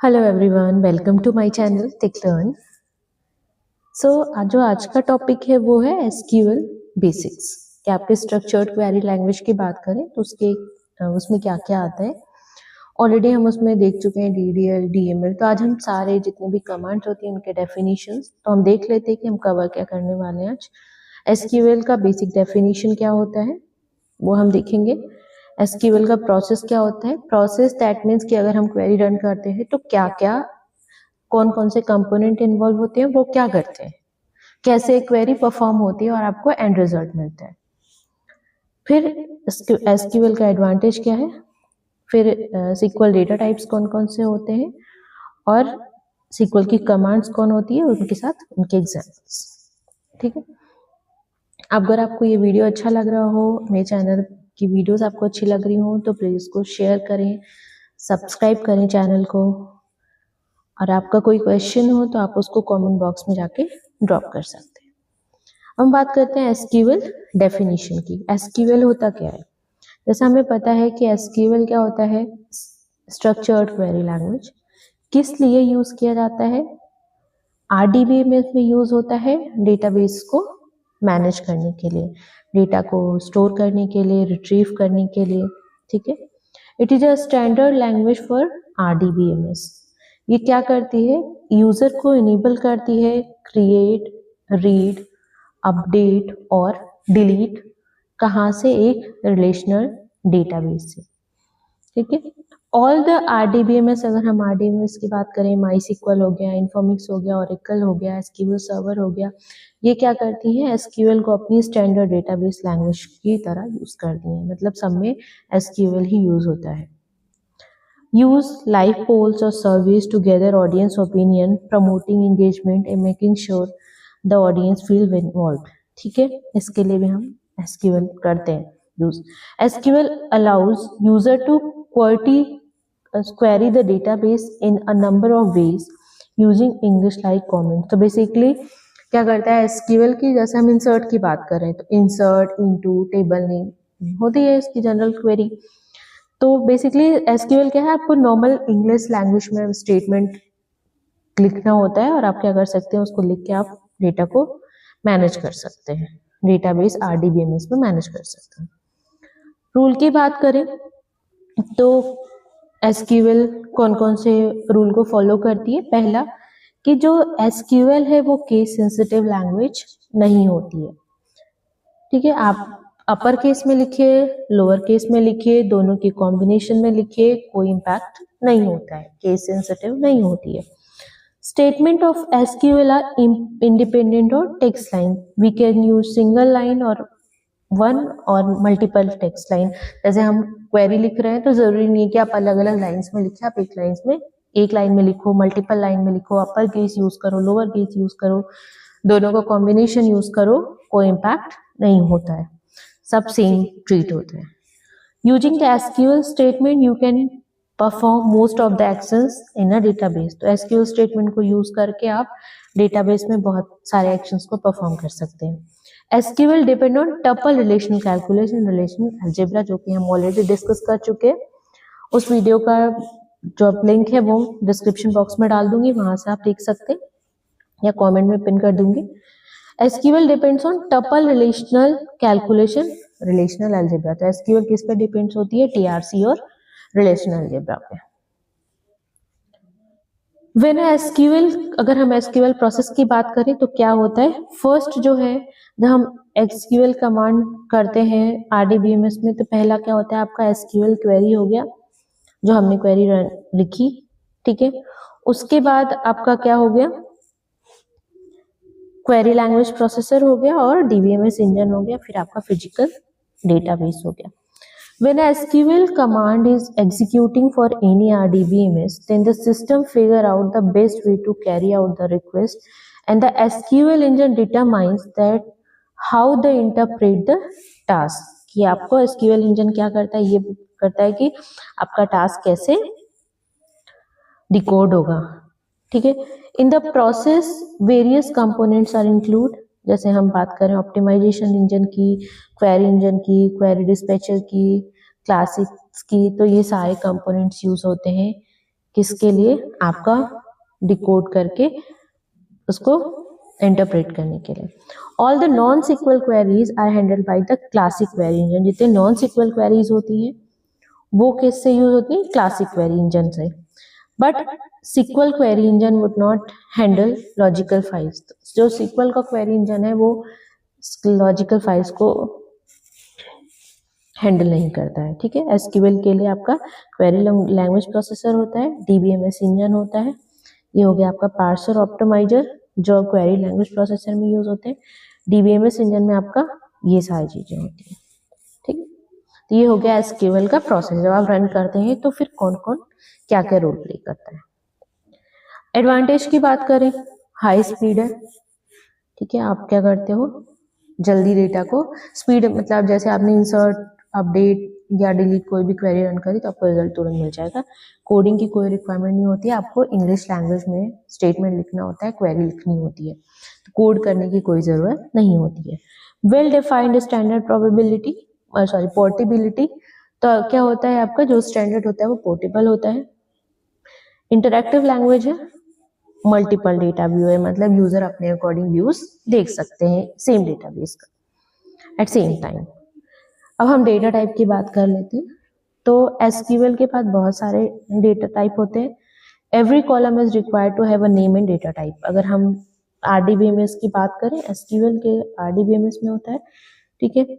Hello everyone, welcome to my channel Tick Learn. जो आज का टॉपिक है वो है एसक्यूएल बेसिक्स। कि आपके स्ट्रक्चर्ड क्वेरी लैंग्वेज की बात करें तो उसमें क्या क्या आता है। ऑलरेडी हम उसमें देख चुके हैं डीडीएल, डीएमएल। तो आज हम सारे जितने भी कमांड्स होती हैं उनके डेफिनेशंस तो हम देख लेते हैं कि हम कवर क्या करने वाले हैं आज। एसक्यूएल का बेसिक डेफिनेशन क्या होता है वो हम देखेंगे। एसक्यूएल का प्रोसेस क्या होता है। प्रोसेस दैट मीन्स कि अगर हम क्वेरी रन करते हैं तो क्या क्या कौन कौन से कंपोनेंट इन्वॉल्व होते हैं, वो क्या करते हैं, कैसे क्वेरी परफॉर्म होती है और आपको एंड रिजल्ट मिलता है। फिर एसक्यूएल का एडवांटेज क्या है, फिर सीक्वल डेटा टाइप्स कौन कौन से होते हैं और सीक्वल की कमांड्स कौन होती है उनके साथ उनके एग्जाम्पल्स। ठीक है। अगर आपको ये वीडियो अच्छा लग रहा हो, मेरे चैनल की वीडियोस आपको अच्छी लग रही हो तो प्लीज इसको शेयर करें, सब्सक्राइब करें चैनल को। और आपका कोई क्वेश्चन हो तो आप उसको कमेंट बॉक्स में जाके ड्रॉप कर सकते हैं। हम बात करते हैं एसक्यूएल डेफिनेशन की। एसक्यूएल होता क्या है। जैसा हमें पता है कि एसक्यूएल क्या होता है, स्ट्रक्चर्ड क्वेरी लैंग्वेज। किस लिए यूज किया जाता है, आरडीबीएमएस में यूज होता है डेटाबेस को मैनेज करने के लिए, डेटा को स्टोर करने के लिए, रिट्रीव करने के लिए। ठीक है। It is a standard language for RDBMS. ये क्या करती है, यूजर को इनेबल करती है क्रिएट, रीड, अपडेट और डिलीट कहाँ से, एक रिलेशनल डेटाबेस से। ठीक है। ऑल द आरडीबीएमएस, अगर हम आरडीबीएमएस की बात करें, माईसीक्वल हो गया, इन्फॉर्मिक्स हो गया, ओरेकल हो गया, एसक्यूएल सर्वर हो गया, ये क्या करती हैं, एसक्यूएल को अपनी स्टैंडर्ड डेटाबेस लैंग्वेज की तरह यूज करती हैं। मतलब सब में एसक्यूएल ही यूज होता है। Use live polls or surveys to gather audience opinion, promoting engagement and making sure the audience feel involved. ठीक है। इसके लिए भी हम SQL करते हैं use. SQL allows user to query the database in a number of ways using English like comment. तो basically क्या करता है SQL की, जैसे हम इंसर्ट की बात करें तो इंसर्ट इनटू टेबल नेम होती है इसकी जनरल क्वेरी। तो बेसिकली एसक्यूएल क्या है, आपको नॉर्मल इंग्लिश लैंग्वेज में स्टेटमेंट लिखना होता है और आप क्या कर सकते हैं, उसको लिख के आप डेटा को मैनेज कर सकते हैं, डेटाबेस आरडीबीएमएस में मैनेज कर सकते हैं। रूल की बात करें तो एसक्यूएल कौन कौन से रूल को फॉलो करती है। पहला कि जो एसक्यूएल है वो केस सेंसिटिव लैंग्वेज नहीं होती है। ठीक है। आप अपर केस में लिखिए, लोअर केस में लिखिए, दोनों की कॉम्बिनेशन में लिखिए, कोई इम्पैक्ट नहीं होता है, केस सेंसिटिव नहीं होती है। Statement of SQL are independent और text line. We can use single line और वन और मल्टीपल टेक्स्ट लाइन। जैसे हम क्वेरी लिख रहे हैं तो जरूरी नहीं है कि आप अलग अलग लाइन्स में लिखे, आप एक लाइन में लिखो, मल्टीपल लाइन में लिखो, अपर केस यूज करो, लोअर केस यूज करो, दोनों का कॉम्बिनेशन यूज करो, कोई इम्पैक्ट नहीं होता है, सब सेम ट्रीट होते हैं। Using the SQL statement you can perform most of the actions in a database. तो एसक्यूएल स्टेटमेंट को यूज करके आप डेटाबेस में बहुत सारे एक्शंस को परफॉर्म कर सकते हैं। SQL depend on tuple relational calculation, relational algebra, जो कि हम ऑलरेडी डिस्कस कर चुके हैं। उस वीडियो का जो लिंक है वो डिस्क्रिप्शन बॉक्स में डाल दूंगी, वहां से आप देख सकते हैं या कमेंट में पिन कर दूंगी। SQL depends on tuple relational calculation, relational algebra. तो एसक्यूएल किस पे डिपेंड्स होती है, टीआरसी और रिलेशनल अलजेब्रा पे। व्हेन एसक्यूएल, अगर हम एसक्यूएल प्रोसेस की बात करें तो क्या होता है, फर्स्ट जो है जब हम एसक्यूएल कमांड करते हैं आरडीबीएमएस में तो पहला क्या होता है, आपका एसक्यूएल क्वेरी हो गया, जो हमने क्वेरी लिखी। ठीक है। उसके बाद आपका क्या हो गया, क्वेरी लैंग्वेज प्रोसेसर हो गया और डीबीएमएस इंजन हो गया, फिर आपका फिजिकल डेटाबेस हो गया। When a SQL command is executing for any RDBMS, then the system figure out the best way to carry out the request, and the SQL engine determines that how the interpret the task. कि आपको SQL engine क्या करता है, ये करता है कि आपका टास्क कैसे डिकोड होगा। ठीक है। In the process various components are include, जैसे हम बात करें ऑप्टिमाइजेशन इंजन की, क्वेरी इंजन की, क्वेरी डिस्पैचर की, क्लासिक्स की, तो ये सारे कंपोनेंट्स यूज होते हैं किसके लिए? आपका डिकोड करके उसको इंटरप्रेट करने के लिए। All the non SQL queries are handled by the classic query engine. जितने नॉन सिक्वल क्वेरीज होती हैं वो किससे यूज होती है? क्लासिक क्वेरी इंजन से। But SQL query engine would not handle logical files. जो सिक्वल का क्वेरी इंजन है वो लॉजिकल फाइल्स को हैंडल नहीं करता है, ठीक है। एसक्यूएल के लिए आपका क्वेरी लैंग्वेज प्रोसेसर होता है, डीबीएमएस इंजन होता है, ये हो गया आपका पार्सर ऑप्टिमाइजर जो क्वेरी लैंग्वेज प्रोसेसर में यूज होते हैं। डीबीएमएस इंजन में आपका ये सारी चीजें होती हैं, ठीक है। तो ये हो गया एसक्यूएल का प्रोसेस। जब आप रन करते हैं तो फिर कौन कौन क्या क्या रोल प्ले करता है। एडवांटेज की बात करें, हाई स्पीड है, ठीक है। आप क्या करते हो, जल्दी डेटा को स्पीड, मतलब जैसे आपने इंसर्ट, अपडेट या डिलीट कोई भी क्वेरी रन करी तो आपको रिजल्ट तुरंत मिल जाएगा। कोडिंग की कोई रिक्वायरमेंट नहीं होती है, आपको इंग्लिश लैंग्वेज में स्टेटमेंट लिखना होता है, क्वेरी लिखनी होती है, तो कोड करने की कोई जरूरत नहीं होती है। Well defined standard probability sorry portability, तो क्या होता है आपका जो स्टैंडर्ड होता है वो पोर्टेबल होता है। इंटरैक्टिव लैंग्वेज है, मल्टीपल डेटा व्यू है, मतलब यूजर अपने अकॉर्डिंग व्यूज देख सकते हैं सेम डेटाबेस का एट सेम टाइम। अब हम डेटा टाइप की बात कर लेते हैं। तो एसक्यूएल के पास बहुत सारे डेटा टाइप होते हैं। Every column is required to have a name and data type. अगर हम आरडीबीएमएस की बात करें, एसक्यूएल के आरडीबीएमएस में होता है, ठीक है।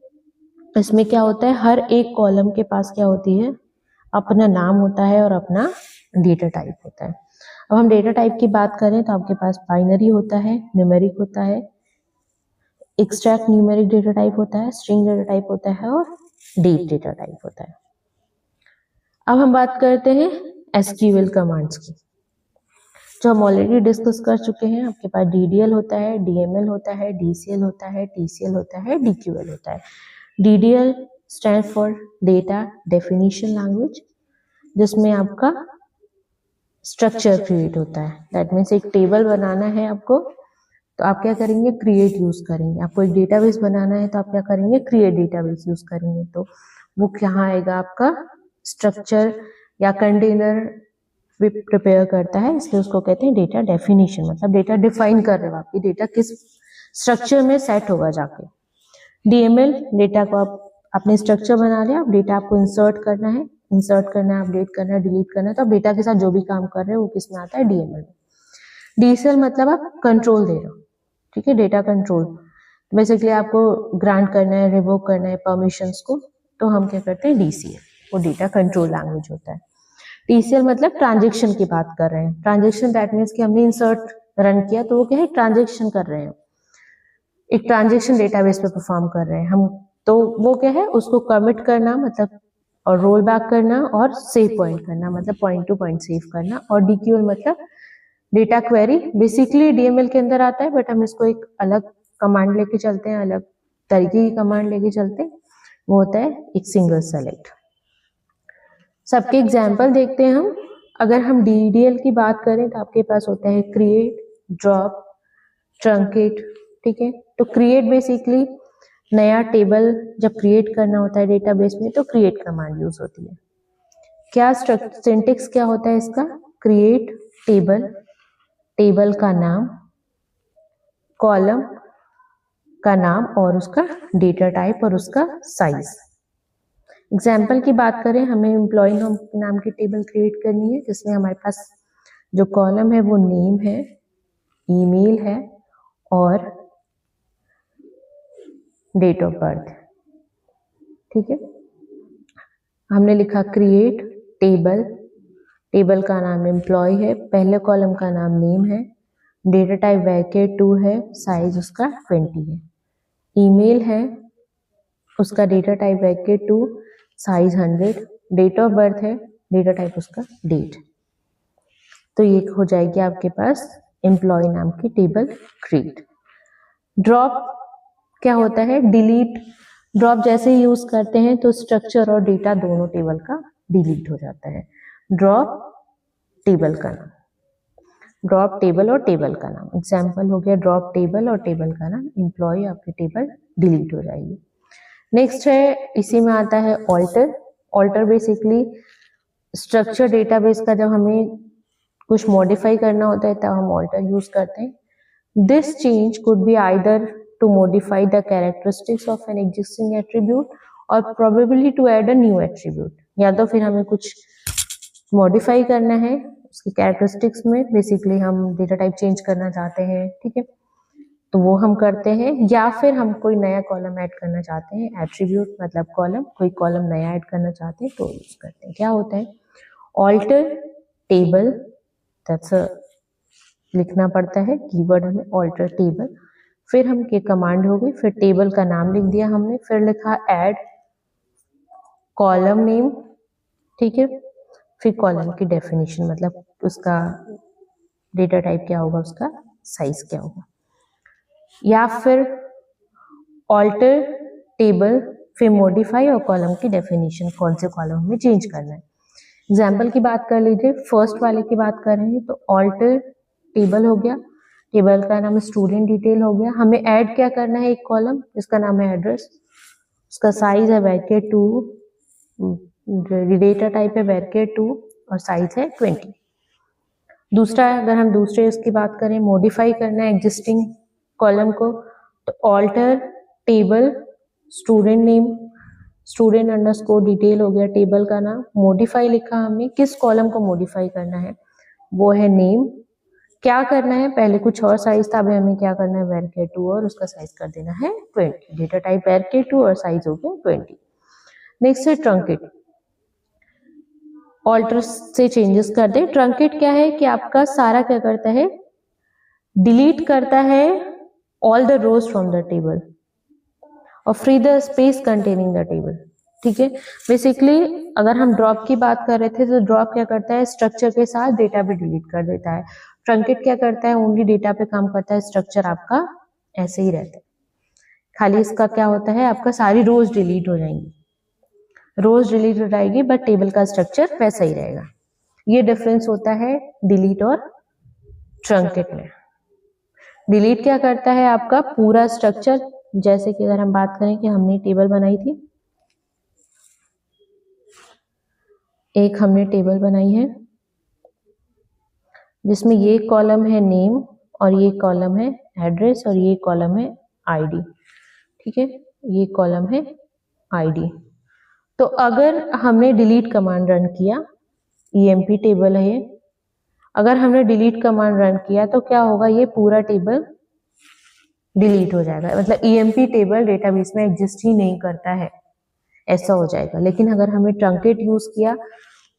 इसमें क्या होता है, हर एक कॉलम के पास क्या होती है, अपना नाम होता है और अपना डेटा टाइप होता है। अब हम डेटा टाइप की बात करें तो आपके पास बाइनरी होता है, न्यूमेरिक होता है, एक्सट्रैक्ट न्यूमेरिक डेटा टाइप होता है, स्ट्रिंग डेटा टाइप होता है और डीप डेटा टाइप होता है। अब हम बात करते हैं एसक्यूएल कमांड्स की, जो हम ऑलरेडी डिस्कस कर चुके हैं। आपके पास डीडीएल होता है, डीएमएल होता है, डीसीएल होता है, टीसीएल होता है, डीक्यूएल होता है। DDL stand for data definition language, जिसमें आपका स्ट्रक्चर क्रिएट होता है। दैट मीन्स एक टेबल बनाना है आपको, तो आप क्या करेंगे, क्रिएट यूज करेंगे। आपको एक डेटाबेस बनाना है तो आप क्या करेंगे, क्रिएट डेटाबेस यूज करेंगे। तो वो कहाँ आएगा, आपका स्ट्रक्चर या कंटेनर प्रिपेयर करता है, इसलिए उसको कहते हैं डेटा डेफिनेशन। मतलब डेटा डिफाइन कर रहे हो, आपकी डेटा किस स्ट्रक्चर में सेट होगा जाके। डीएमएल, डेटा को आपने स्ट्रक्चर बना लिया, अब डेटा आपको इंसर्ट करना है, अपडेट करना है, डिलीट करना है, तो आप डेटा के साथ जो भी काम कर रहे हो वो किस में आता है, डीएमएल में। डीसीएल मतलब आप कंट्रोल दे रहे हो, ठीक है, डेटा कंट्रोल। बेसिकली आपको ग्रांट करना है, रिवोक करना है परमिशंस को, तो हम क्या करते हैं, डीसीएल, वो डेटा कंट्रोल लैंग्वेज होता है। टीसीएल मतलब ट्रांजेक्शन की बात कर रहे हैं। ट्रांजेक्शन दैट मीन्स कि हमने इंसर्ट रन किया तो वो क्या है, ट्रांजेक्शन कर रहे हैं, एक ट्रांजेक्शन डेटाबेस पे परफॉर्म कर रहे हैं हम, तो वो क्या है, उसको कमिट करना मतलब, और रोल बैक करना, और सेव पॉइंट करना मतलब पॉइंट टू पॉइंट सेव करना। और डीक्यूएल मतलब डेटा क्वेरी, बेसिकली डीएमएल के अंदर आता है, बट हम इसको एक अलग कमांड लेके चलते हैं, अलग तरीके की कमांड लेके चलते हैं, वो होता है एक सिंगल सेलेक्ट। सबके एग्जाम्पल देखते हैं हम। अगर हम डीडीएल की बात करें तो आपके पास होता है क्रिएट, ड्रॉप, ट्रंकेट, ठीक है। तो क्रिएट बेसिकली नया टेबल जब क्रिएट करना होता है डेटाबेस में तो क्रिएट कमांड यूज होती है। क्या सिंटेक्स क्या होता है इसका, क्रिएट टेबल, टेबल का नाम, कॉलम का नाम और उसका डेटा टाइप और उसका साइज। एग्जाम्पल की बात करें, हमें एम्प्लॉय नाम की टेबल क्रिएट करनी है, जिसमें हमारे पास जो कॉलम है वो नेम है, ईमेल है और डेट ऑफ बर्थ, ठीक है। हमने लिखा क्रिएट टेबल, टेबल का नाम एम्प्लॉय है, पहले कॉलम का नाम नेम है, डेटा टाइप वैकेट 2 है, साइज उसका 20 है। ईमेल है, उसका डेटा टाइप वैकेट 2, साइज 100, डेट ऑफ बर्थ है, डेटा टाइप उसका डेट। तो ये हो जाएगी आपके पास एम्प्लॉय नाम की टेबल क्रिएट। ड्रॉप क्या होता है, डिलीट। ड्रॉप जैसे ही यूज करते हैं तो स्ट्रक्चर और डेटा दोनों टेबल का डिलीट हो जाता है। ड्रॉप टेबल का नाम, ड्रॉप टेबल और टेबल का नाम। एग्जाम्पल हो गया ड्रॉप टेबल और टेबल का नाम, एम्प्लॉय आपकी टेबल डिलीट हो जाएगी। नेक्स्ट है, इसी में आता है alter. Alter basically structure database का जब हमें कुछ मॉडिफाई करना होता है तब हम ऑल्टर यूज करते हैं। This change could be either to modify the characteristics of an existing attribute or probably to add a new attribute, या तो फिर हमें कुछ मॉडिफाई करना है उसकी कैरेक्टरिस्टिक्स में, बेसिकली हम डेटा टाइप चेंज करना चाहते हैं, ठीक है, तो वो हम करते हैं, या फिर हम कोई नया कॉलम ऐड करना चाहते हैं, एट्रीब्यूट मतलब कॉलम, कोई कॉलम नया ऐड करना चाहते हैं तो यूज करते हैं। क्या होता है ऑल्टर टेबल, दैट्स लिखना पड़ता है कीवर्ड हमें ऑल्टर टेबल, फिर हम के कमांड हो गई, फिर टेबल का नाम लिख दिया हमने, फिर लिखा ऐड कॉलम नेम, ठीक है, फिर कॉलम की डेफिनेशन मतलब उसका डेटा टाइप क्या होगा, उसका साइज क्या होगा, या फिर ऑल्टर टेबल फिर मॉडिफाई और कॉलम की डेफिनेशन कौन से कॉलम में चेंज करना है। एग्जाम्पल की बात कर लीजिए, फर्स्ट वाले की बात कर रहे हैं तो ऑल्टर टेबल हो गया, टेबल का नाम स्टूडेंट डिटेल हो गया, हमें ऐड क्या करना है एक कॉलम जिसका नाम है एड्रेस, उसका साइज है वैकेट 2, डेटा टाइप है वैकेट 2 और साइज है 20। दूसरा अगर हम दूसरे इसकी बात करें मॉडिफाई करना है एग्जिस्टिंग कॉलम को तो alter table student name student underscore detail हो गया टेबल का नाम, मॉडिफाई लिखा हमने, किस कॉलम को मॉडिफाई करना है वो है नेम, क्या करना है पहले कुछ और साइज था, अभी हमें क्या करना है वैकेट 2 और उसका साइज कर देना है 20, डेटा टाइप वैकेट 2 और साइज हो गया 20। नेक्स्ट है ट्रंकेट, ऑल्टर से चेंजेस कर दे। ट्रंकेट क्या है कि आपका सारा क्या करता है डिलीट करता है all the rows from the table और free the space containing the table, ठीक है। बेसिकली अगर हम ड्रॉप की बात कर रहे थे तो ड्रॉप क्या करता है स्ट्रक्चर के साथ डेटा भी डिलीट कर देता है, ट्रंकेट क्या करता है ओनली डेटा पे काम करता है, स्ट्रक्चर आपका ऐसे ही रहता है, खाली इसका क्या होता है आपका सारी रोज डिलीट हो जाएंगी, रोज डिलीट हो जाएगी बट टेबल का स्ट्रक्चर वैसा ही रहेगा। ये डिफरेंस होता है डिलीट और ट्रंकेट में। डिलीट क्या करता है आपका पूरा स्ट्रक्चर, जैसे कि अगर हम बात करें कि हमने टेबल बनाई थी, एक हमने टेबल बनाई है जिसमें ये कॉलम है नेम और ये कॉलम है एड्रेस और ये कॉलम है आईडी, ठीक है, ये कॉलम है आईडी। तो अगर हमने डिलीट कमांड रन किया, ईएमपी टेबल है ये, अगर हमने डिलीट कमांड रन किया तो क्या होगा ये पूरा टेबल डिलीट हो जाएगा, मतलब ईएमपी टेबल डेटाबेस में एग्जिस्ट ही नहीं करता है ऐसा हो जाएगा। लेकिन अगर हमने ट्रंकेट यूज किया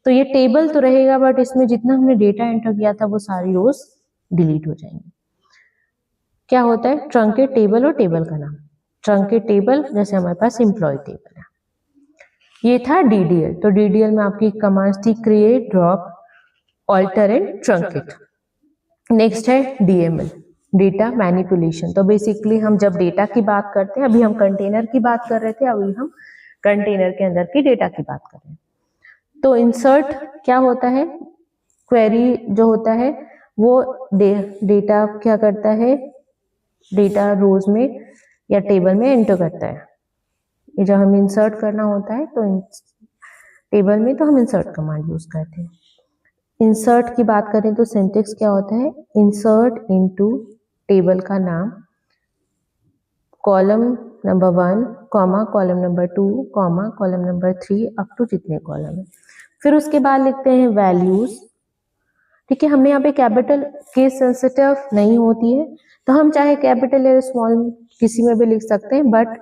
तो ये टेबल तो रहेगा बट इसमें जितना हमने डेटा एंटर किया था वो सारी रोज डिलीट हो जाएंगी। क्या होता है ट्रंकेट टेबल और टेबल का नाम, ट्रंकेट टेबल जैसे हमारे पास एम्प्लॉय टेबल है। ये था डीडीएल, तो डीडीएल में आपकी कमांड्स थी create, drop, alter and truncate. Next है डीएमएल, डेटा मैनिपुलेशन। तो बेसिकली हम जब डेटा की बात करते हैं, अभी हम कंटेनर की बात कर रहे थे, अभी हम कंटेनर के अंदर की डेटा की बात कर रहे हैं। तो इंसर्ट क्या होता है, क्वेरी जो होता है वो डेटा क्या करता है, डेटा रोज में या टेबल में एंटर करता है। ये जब हमें इंसर्ट करना होता है तो टेबल में तो हम इंसर्ट कमांड यूज करते हैं। इंसर्ट की बात करें तो सिंटेक्स क्या होता है, इंसर्ट इनटू टेबल का नाम, column number 1 comma column number 2 comma column number 3 up to जितने कॉलम है। फिर उसके बाद लिखते हैं वैल्यूज, ठीक है। हमने यहाँ पे कैपिटल केस सेंसिटिव नहीं होती है तो हम चाहे कैपिटल या स्मॉल किसी में भी लिख सकते हैं, बट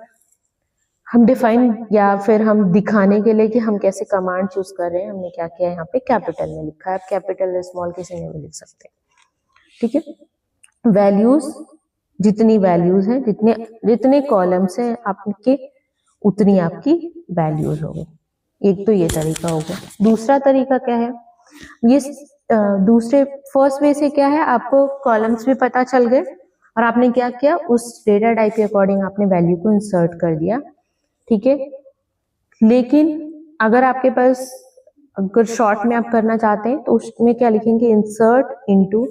हम डिफाइन या फिर हम दिखाने के लिए कि हम कैसे कमांड चूज कर रहे हैं, हमने क्या किया यहाँ पे कैपिटल में लिखा है, कैपिटल या स्मॉल किसी में भी लिख सकते हैं, ठीक है। वैल्यूज, जितनी वैल्यूज है, जितने कॉलम्स हैं आपके उतनी आपकी वैल्यूज होगी। एक तो ये तरीका हो गया। दूसरा तरीका क्या है, ये दूसरे फर्स्ट वे से क्या है आपको कॉलम्स भी पता चल गए और आपने क्या किया उस डेटा टाइप के अकॉर्डिंग आपने वैल्यू को इंसर्ट कर दिया, ठीक है। लेकिन अगर आपके पास अगर शॉर्ट में आप करना चाहते हैं तो उसमें क्या लिखेंगे, इंसर्ट इनटू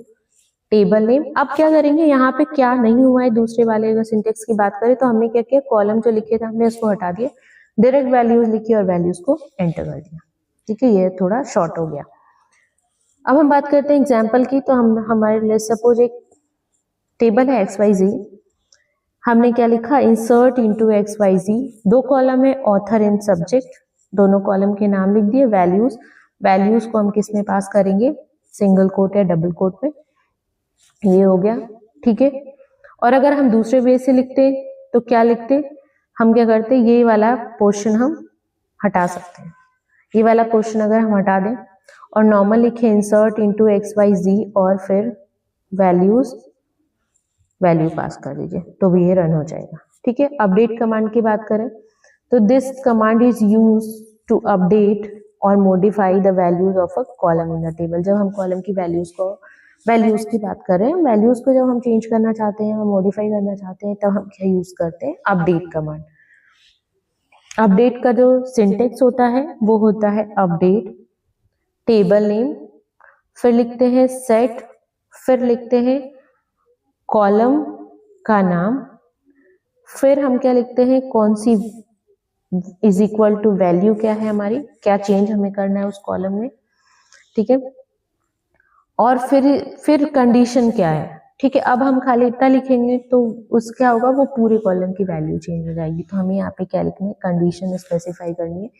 टेबल नेम। अब क्या करेंगे, यहाँ पे क्या नहीं हुआ है दूसरे वाले अगर सिंटेक्स की बात करें तो हमने क्या किया, कॉलम जो लिखे थे हमने उसको हटा दिया, डायरेक्ट वैल्यूज लिखी और वैल्यूज को एंटर कर दिया, ठीक है। ये थोड़ा शॉर्ट हो गया। अब हम बात करते हैं एग्जाम्पल की। तो हम हमारे लिए सपोज एक टेबल है XYZ, हमने क्या लिखा, इंसर्ट इनटू XYZ, 2 कॉलम है, ऑथर एंड सब्जेक्ट, दोनों कॉलम के नाम लिख दिए। वैल्यूज, वैल्यूज को हम किस में पास करेंगे, सिंगल कोट या डबल कोट में, ये हो गया, ठीक है। और अगर हम दूसरे वे से लिखते तो क्या लिखते, हम क्या करते, ये वाला पोर्शन हम हटा सकते हैं, ये वाला पोर्शन अगर हम हटा दें और नॉर्मल लिखे इंसर्ट इनटू XYZ और फिर वैल्यूज, वैल्यू पास कर दीजिए तो भी ये रन हो जाएगा, ठीक है। अपडेट कमांड की बात करें तो this command is use to update और modify the values of a column in the table. जब हम कॉलम की वैल्यूज की बात कर रहे हैं, वैल्यूज को जब हम चेंज करना चाहते हैं, मॉडिफाई करना चाहते हैं, तब हम क्या यूज करते हैं, अपडेट कमांड। अपडेट का जो सिंटेक्स होता है वो होता है अपडेट टेबल नेम, फिर लिखते हैं सेट, फिर लिखते हैं कॉलम का नाम, फिर हम क्या लिखते हैं, कौन सी इज इक्वल टू वैल्यू क्या है हमारी, क्या चेंज हमें करना है उस कॉलम में, ठीक है। और फिर कंडीशन क्या है, ठीक है। अब हम खाली इतना लिखेंगे तो उस क्या होगा, वो पूरे कॉलम की वैल्यू चेंज हो जाएगी। तो हमें यहाँ पे क्या लिखना है, कंडीशन स्पेसिफाई करनी है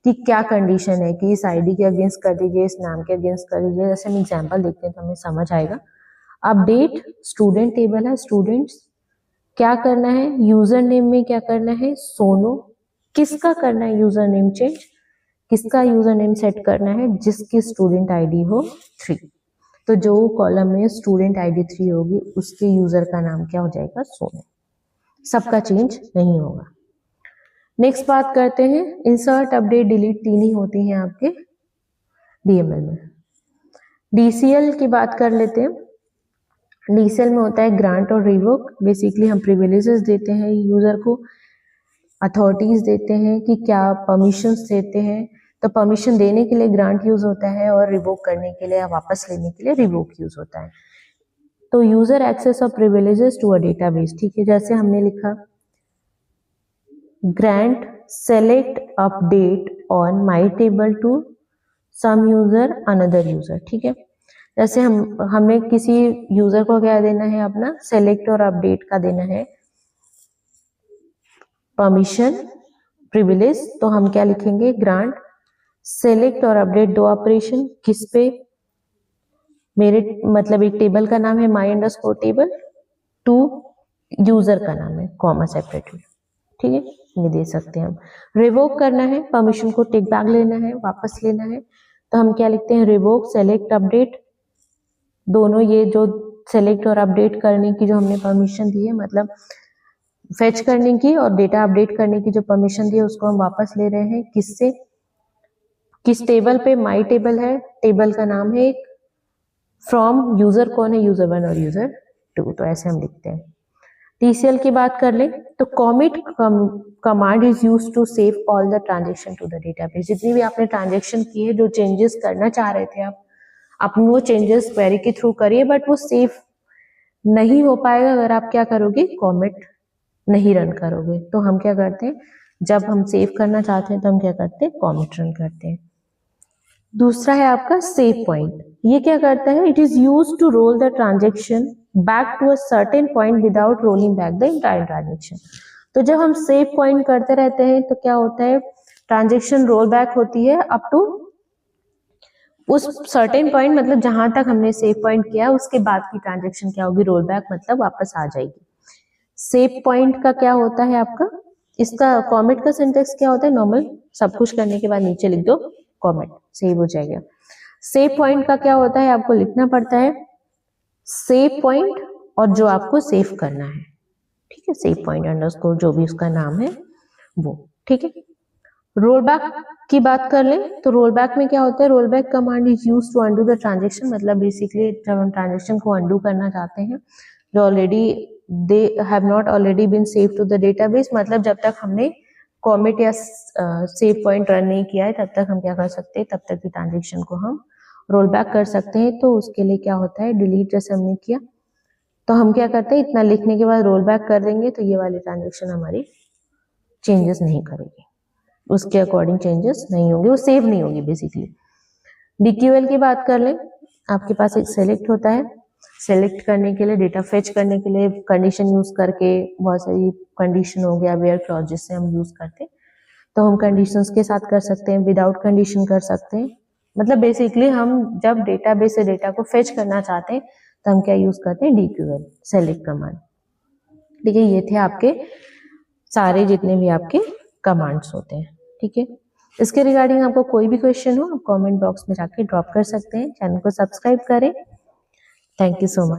कि क्या कंडीशन है, कि इस आईडी के अगेंस्ट कर दीजिए, इस नाम के अगेंस्ट कर दीजिए। जैसे हम एग्जाम्पल देखते हैं तो हमें समझ आएगा। अपडेट स्टूडेंट टेबल है, स्टूडेंट्स क्या करना है, यूजर नेम में क्या करना है, सोनो, किसका करना है यूजर नेम चेंज, किसका यूजर नेम सेट करना है, जिसकी स्टूडेंट आईडी हो 3। तो जो कॉलम में स्टूडेंट आईडी 3 होगी उसके यूजर का नाम क्या हो जाएगा, सोनो, सबका चेंज नहीं होगा। नेक्स्ट बात करते हैं, इंसर्ट अपडेट डिलीट 3 ही होती हैं आपके DML में। DCL की बात कर लेते हैं। DCL में होता है ग्रांट और रिवोक। बेसिकली हम प्रिविलेजेस देते हैं यूजर को, अथॉरिटीज देते हैं कि क्या परमिशंस देते हैं। तो परमिशन देने के लिए ग्रांट यूज होता है और रिवोक करने के लिए, वापस लेने के लिए रिवोक यूज होता है। तो user access of privileges to a database, ठीक है। जैसे हमने लिखा grant select update on my table to some user another user, ठीक है। जैसे हमें किसी यूजर को क्या देना है, अपना सेलेक्ट और अपडेट का देना है परमिशन, प्रिविलेज। तो हम क्या लिखेंगे, ग्रांट सेलेक्ट और अपडेट, 2 ऑपरेशन, किस पे, मेरे मतलब एक टेबल का नाम है माई अंडरस्कोर टेबल, टू यूजर का नाम है कॉमा सेपरेटली, ठीक है, ये दे सकते हैं हम। रिवोक करना है, परमिशन को टेक बैक लेना है, वापस लेना है, तो हम क्या लिखते हैं, रिवोक सेलेक्ट अपडेट, दोनों ये जो सेलेक्ट और अपडेट करने की जो हमने परमिशन दी है, मतलब फेच करने की और डेटा अपडेट करने की जो परमिशन दी है, उसको हम वापस ले रहे हैं, किससे, किस टेबल पे, माई टेबल है, टेबल का नाम है, फ्रॉम यूजर कौन है, यूजर 1 और यूजर 2, तो ऐसे हम लिखते हैं। TCL की बात कर ले तो commit command is use to save all the transaction to the database. जितनी भी आपने ट्रांजेक्शन की है, जो चेंजेस करना चाह रहे थे आप, अपने वो चेंजेस क्वेरी के थ्रू करिए, बट वो सेव नहीं हो पाएगा अगर आप क्या करोगे, कॉमिट नहीं रन करोगे। तो हम क्या करते हैं, जब हम सेव करना चाहते हैं तो हम क्या करते हैं, कॉमिट रन करते हैं। दूसरा है आपका सेव पॉइंट। ये क्या करता है, it is use to roll the transaction back to a certain point without rolling back the entire transaction. तो जब हम सेव पॉइंट करते रहते हैं तो क्या होता है, ट्रांजेक्शन रोल बैक होती है अप टू उस सर्टेन पॉइंट, मतलब जहां तक हमने सेव पॉइंट किया उसके बाद की ट्रांजेक्शन क्या होगी, रोल बैक, मतलब वापस आ जाएगी। सेव पॉइंट का क्या होता है आपका, इसका कॉमेट का सिंटेक्स क्या होता है, नॉर्मल सब कुछ करने के बाद नीचे लिख दो कॉमेट, सेव हो जाएगा। सेव पॉइंट का क्या होता है, आपको लिखना पड़ता है सेव पॉइंट और जो आपको सेव करना है, ठीक है, सेव पॉइंट अंडरस्कोर जो भी उसका नाम है वो, ठीक है। रोल बैक की बात कर लें तो रोल बैक में क्या होता है, roll back command is use to undo the transaction. मतलब बेसिकली जब हम ट्रांजेक्शन को अंडू करना चाहते हैं जो already they have not already been save to the database, मतलब जब तक हमने कॉमिट या सेव पॉइंट रन नहीं किया है तब तक हम क्या कर सकते हैं, तब तक की ट्रांजेक्शन को हम रोल बैक कर सकते हैं। तो उसके लिए क्या होता है, डिलीट जैसे हमने किया तो हम क्या करते हैं, इतना लिखने के बाद रोल बैक कर देंगे तो ये वाली ट्रांजेक्शन हमारी चेंजेस नहीं करेगी, उसके अकॉर्डिंग चेंजेस नहीं होंगे, वो सेव नहीं होगी बेसिकली। DQL की बात कर लें आपके पास एक सेलेक्ट होता है, सेलेक्ट करने के लिए, डेटा फेच करने के लिए कंडीशन यूज करके, बहुत सारी कंडीशन हो गया वेयर क्लॉजेस से हम यूज करते हैं, तो हम कंडीशंस के साथ कर सकते हैं, विदाउट कंडीशन कर सकते हैं। मतलब बेसिकली हम जब डेटाबेस से डेटा को फेच करना चाहते हैं तो हम क्या यूज करते हैं, DQL सेलेक्ट कमांड। ठीक है, ये थे आपके सारे जितने भी आपके कमांड्स होते हैं। ठीक है, इसके रिगार्डिंग आपको कोई भी क्वेश्चन हो आप कमेंट बॉक्स में जाके ड्रॉप कर सकते हैं। चैनल को सब्सक्राइब करें। Thank you so much.